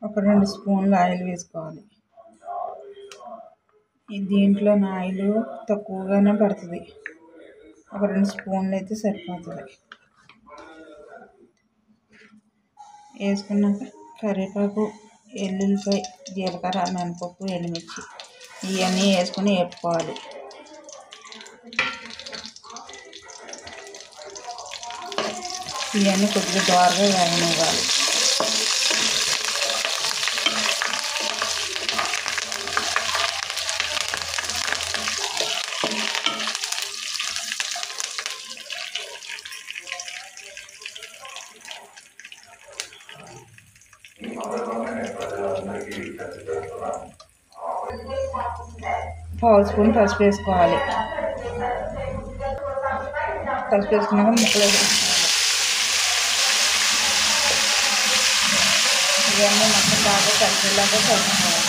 ఒక 2 స్పూన్లు ఆయిల్ వేసుకోవాలి. దీంట్లో ఆయిల్ తక్కువగానే పడుతుంది, ఒక 2 స్పూన్లు అయితే సరిపోతుంది. వేసుకున్నాక కరివేపాకు, ఎల్లుల్లిపాయ, జీలకర్ర, మినపప్పు, ఎండుమిర్చి ఇవన్నీ వేసుకొని వేపుకోవాలి. ఇవన్నీ కొద్దిగా దోరగా వేగనివ్వాలి. పావు స్పూన్ పసుపు వేసుకోవాలి. పసుపు వేసుకున్నాక ముక్కలు వేసుకోవాలి. ఇవన్నీ మొత్తం బాగా కలిసేలాగా కలుపుకోవాలి.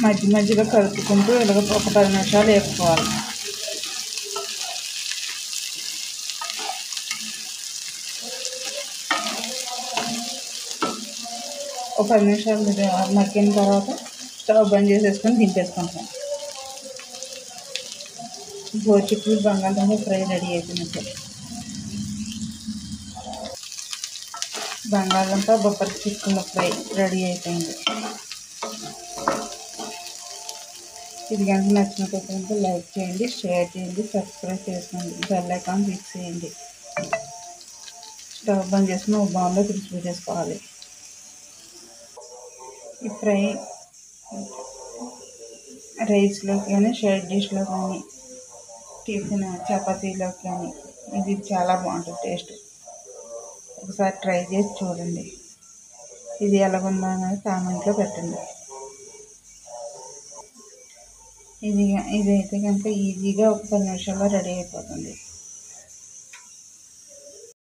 మధ్య మధ్యలో కలుపుకుంటూ ఇలాగ ఒక 10 నిమిషాలు వేపుకోవాలి. ఒక 10 నిమిషాలు మగ్గిన తర్వాత స్టవ్ బంద్ చేసేసుకొని దింపేసుకుంటాం. గోరుచిక్కుడు బంగాళదుంప ఫ్రై రెడీ అయిపోయినట్టు. బంగాళదుంప బొబ్బరి చిక్కుల ఫ్రై రెడీ అయిపోయింది. ఇది కనుక నచ్చినట్లయితే లైక్ చేయండి, షేర్ చేయండి, సబ్స్క్రైబ్ చేసుకోండి, బెల్ ఐకాన్ క్లిక్ చేయండి. స్టవ్ బంద్ చేసుకుని ఒక బౌల్లో తీసి చేసుకోవాలి. ఈ ఫ్రై రైస్లోకి కానీ, సైడ్ డిష్లో కానీ, టిఫిన్ చపాతీలోకి కానీ ఇది చాలా బాగుంటుంది టేస్ట్. ఒకసారి ట్రై చేసి చూడండి. ఇది ఎలాగుందో అనేది కామెంట్లో పెట్టండి. ఇది అయితే కనుక ఈజీగా ఒక 10 నిమిషాల్లో రెడీ అయిపోతుంది.